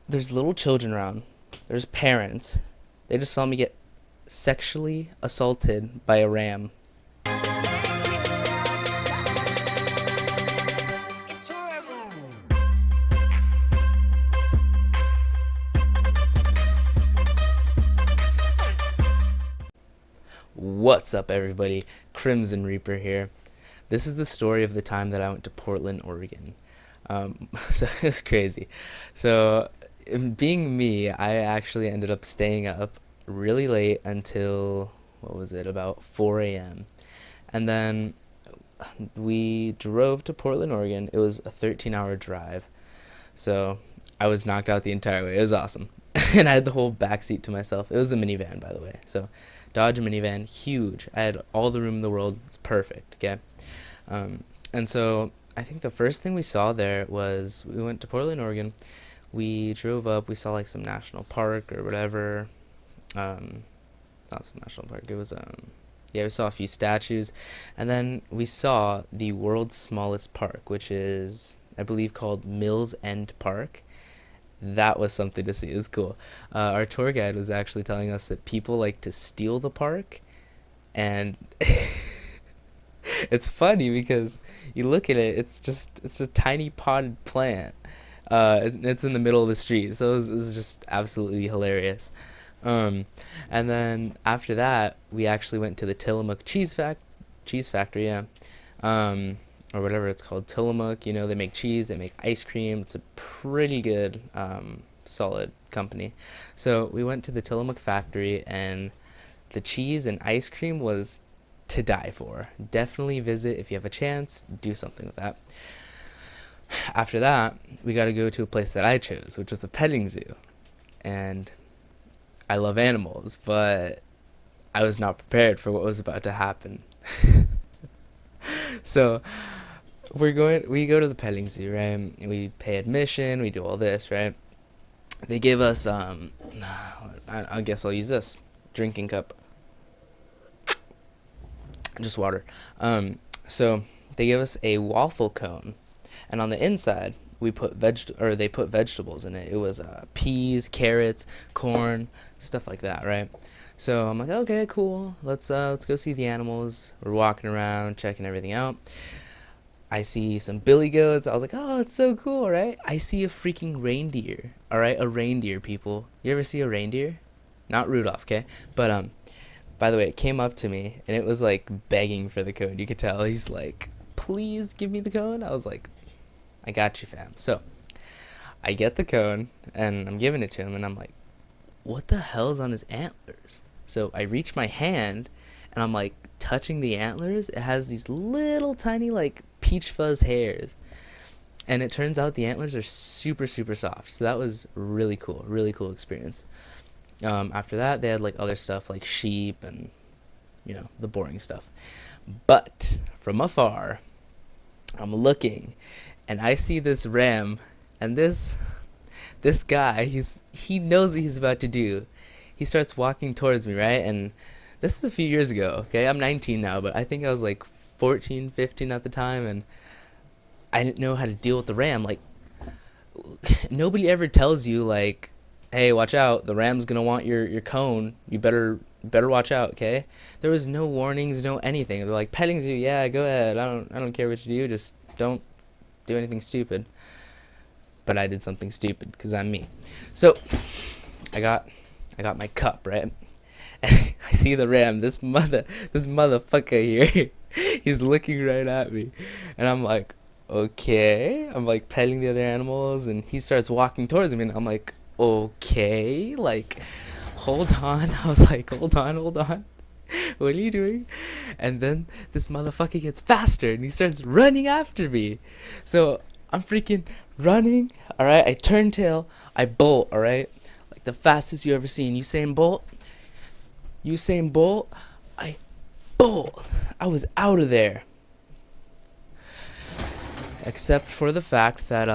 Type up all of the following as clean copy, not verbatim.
there's little children around. There's parents. They just saw me get sexually assaulted by a ram. What's up, everybody? Crimson Reaper here. This is the story of the time that I went to Portland, Oregon. So it's crazy. So, being me, I actually ended up staying up really late until, what was it, about 4 a.m. And then we drove to Portland, Oregon. It was a 13-hour drive. So I was knocked out the entire way. It was awesome. And I had the whole back seat to myself. It was a minivan, by the way. So Dodge minivan, huge. I had all the room in the world. It's perfect, okay? And so I think the first thing we saw there was we went to Portland, Oregon. We drove up. We saw like some national park or whatever. Um, Not some national park. It was yeah, we saw a few statues, and then we saw the world's smallest park, which is, I believe, called Mills End Park. That was something to see. It was cool. Our tour guide was actually telling us that people like to steal the park, and it's funny because you look at it, it's a tiny potted plant. It's in the middle of the street, so it was just absolutely hilarious. Um, and then after that, we actually went to the Tillamook cheese factory, yeah, or whatever it's called, Tillamook. You know, they make cheese, they make ice cream. It's a pretty good, solid company. So we went to the Tillamook factory, and the cheese and ice cream was to die for. Definitely visit if you have a chance. Do something with that. After that, we got to go to a place that I chose, which was a petting zoo, and I love animals, but I was not prepared for what was about to happen. So we go to the petting zoo, right? We pay admission, we do all this, right? They give us, I guess I'll use this drinking cup, just water. So they give us a waffle cone, and on the inside they put vegetables in it. It was peas, carrots, corn, stuff like that, right? So I'm like, okay, cool. Let's go see the animals. We're walking around, checking everything out. I see some billy goats. I was like, oh, it's so cool, right? I see a freaking reindeer. All right, a reindeer, people. You ever see a reindeer? Not Rudolph, okay? But by the way, it came up to me and it was like begging for the cone. You could tell he's like, please give me the cone. I was like, I got you, fam. So I get the cone and I'm giving it to him, and I'm like, what the hell's on his antlers? So I reach my hand and I'm like touching the antlers. It has these little tiny like peach fuzz hairs. And it turns out the antlers are super, super soft. So that was really cool experience. After that, they had like other stuff like sheep and, the boring stuff. But from afar, I'm looking, and I see this ram, and this guy, he knows what he's about to do. He starts walking towards me, right? And this is a few years ago, okay? I'm 19 now, but I think I was like 14, 15 at the time, and I didn't know how to deal with the ram. Like, nobody ever tells you like, hey, watch out, the ram's gonna want your cone. You better watch out, okay? There was no warnings, no anything. They're like, petting zoo, yeah, go ahead. I don't care what you do, just don't do anything stupid. But I did something stupid because I'm me. So I got my cup, right? And I see the ram, this motherfucker here. He's looking right at me. And I'm like, okay. I'm like petting the other animals, and he starts walking towards me, and I'm like, okay, like, hold on. I was like, hold on. What are you doing? And then this motherfucker gets faster and he starts running after me. So I'm freaking running. All right, I turn tail, I bolt. All right, like the fastest you ever seen. Usain Bolt. I bolt. I was out of there. Except for the fact that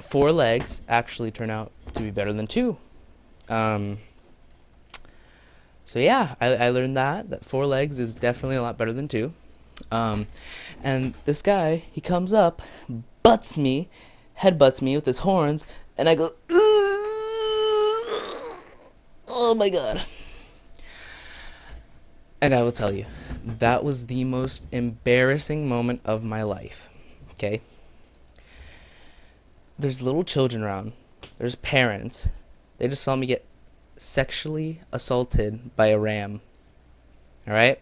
four legs actually turn out to be better than two. Um, So yeah, I learned that four legs is definitely a lot better than two. Um, and this guy, he comes up, butts me, headbutts me with his horns, and I go, "Ugh!" Oh my god. And I will tell you, that was the most embarrassing moment of my life. Okay? There's little children around, there's parents. They just saw me get sexually assaulted by a ram. Alright?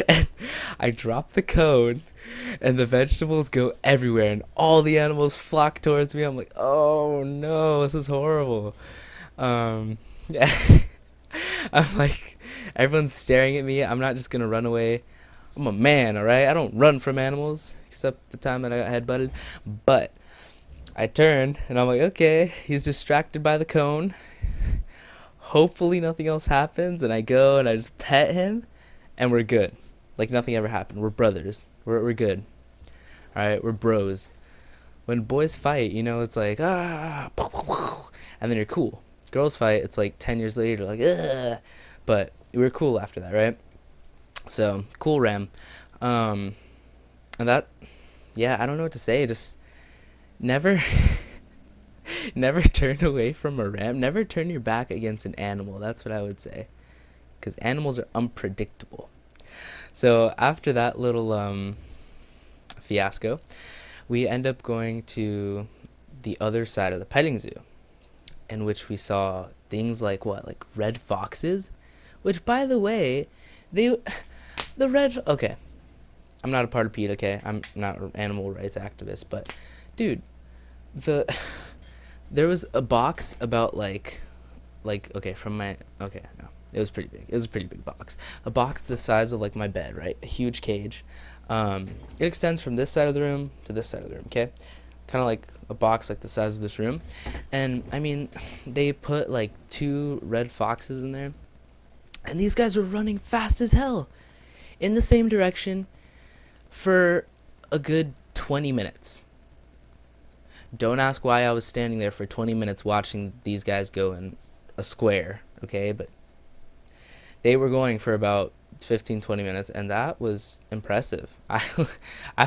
And I drop the cone, and the vegetables go everywhere, and all the animals flock towards me. I'm like, oh no, this is horrible. Yeah. I'm like, everyone's staring at me. I'm not just gonna run away. I'm a man, alright? I don't run from animals, except the time that I got headbutted. But I turn, and I'm like, okay, he's distracted by the cone. Hopefully nothing else happens, and I go and I just pet him, and we're good. Like nothing ever happened. We're brothers. We're good. Alright, we're bros. When boys fight, it's like, and then you're cool. Girls fight, it's like 10 years later, like, ugh. But we were cool after that, right? So, cool Ram. Um, and that, yeah, I don't know what to say. Just never, never turn away from a ram. Never turn your back against an animal. That's what I would say. Because animals are unpredictable. So, after that little fiasco, we end up going to the other side of the petting zoo, in which we saw things like what, like red foxes, which by the way, they, the red, okay, I'm not a part of PETA, okay, I'm not an animal rights activist, but dude, the there was a box about okay, from my, okay, no, it was pretty big, it was a pretty big box, a box the size of like my bed, right, a huge cage. It extends from this side of the room to this side of the room, okay, kind of like a box like the size of this room. And I mean, they put like two red foxes in there, and these guys were running fast as hell in the same direction for a good 20 minutes. Don't ask why I was standing there for 20 minutes watching these guys go in a square, okay? But they were going for about 15-20 minutes, and that was impressive. I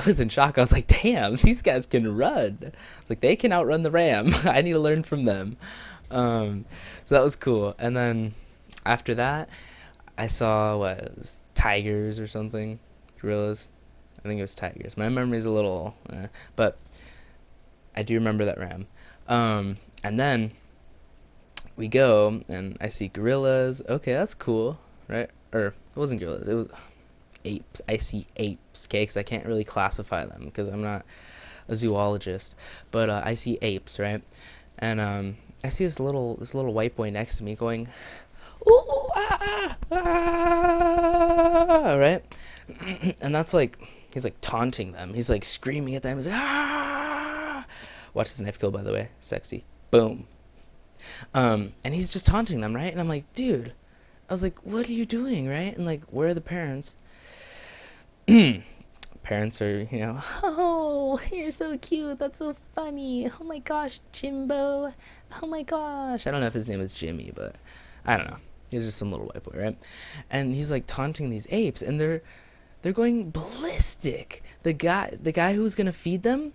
was in shock. I was like, damn, these guys can run. It's like, they can outrun the ram. I need to learn from them. So that was cool. And then after that, I saw what, it was tigers or something, gorillas. I think it was tigers. My memory's a little but I do remember that ram. And then we go and I see gorillas. Okay, that's cool, right? Or it wasn't gorillas, it was apes. I see apes, okay, because I can't really classify them because I'm not a zoologist. But I see apes, right? And I see this little white boy next to me going, ooh, ah, ah, right? And that's like, he's like taunting them. He's like screaming at them. He's like, ah! Watch his knife kill, by the way. Sexy. Boom. And he's just taunting them, right? And I'm like, dude, I was like, what are you doing, right? And like, where are the parents? Parents are, oh, you're so cute. That's so funny. Oh my gosh, Jimbo. Oh my gosh. I don't know if his name is Jimmy, but I don't know. He's just some little white boy, right? And he's like taunting these apes, and they're going ballistic. The guy who's gonna feed them,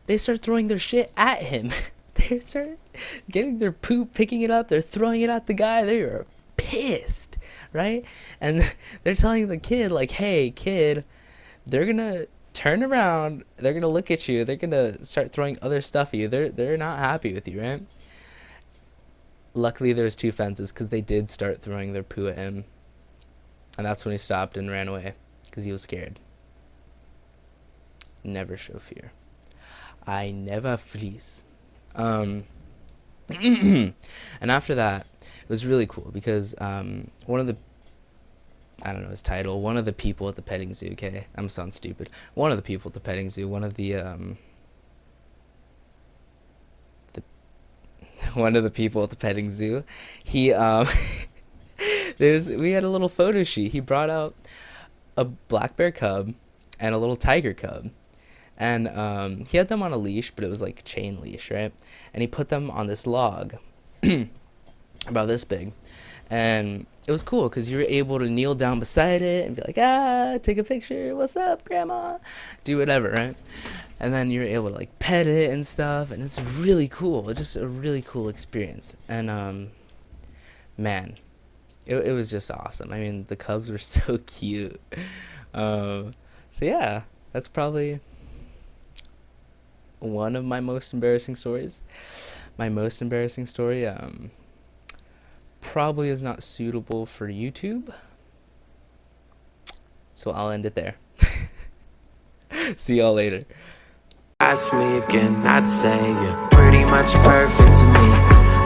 they start throwing their shit at him. They start getting their poop, picking it up. They're throwing it at the guy. They are pissed, right? And they're telling the kid, like, hey, kid, they're gonna turn around. They're gonna look at you. They're gonna start throwing other stuff at you. They're not happy with you, right? Luckily, there was two fences because they did start throwing their poo at him, and that's when he stopped and ran away because he was scared. Never show fear. I never freeze. And after that, it was really cool because one of the, I don't know his title, one of the people at the petting zoo, okay, I'm sound stupid. One of the people at the petting zoo, one of the one of the people at the petting zoo, he we had a little photo sheet. He brought out a black bear cub and a little tiger cub, and he had them on a leash, but it was like chain leash, right? And he put them on this log. about this big, and it was cool because you were able to kneel down beside it and be like, ah, take a picture, what's up, grandma, do whatever, right? And then you're able to like pet it and stuff, and it's really cool. It's just a really cool experience. And man, it was just awesome. I mean, the cubs were so cute. So yeah, that's probably one of my most embarrassing stories. My most embarrassing story probably is not suitable for YouTube, so I'll end it there. See y'all later. Ask me again, I'd say you're pretty much perfect to me.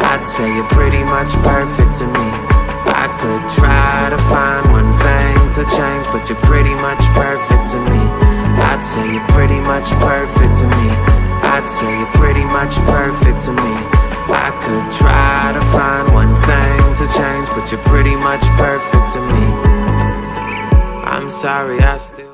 I'd say you're pretty much perfect to me. I could try to find one thing to change, but you're pretty much perfect to me. I'd say you're pretty much perfect to me. I'd say you're pretty much perfect to me. I could try to find one thing to change, but you're pretty much perfect to me. I'm sorry, I still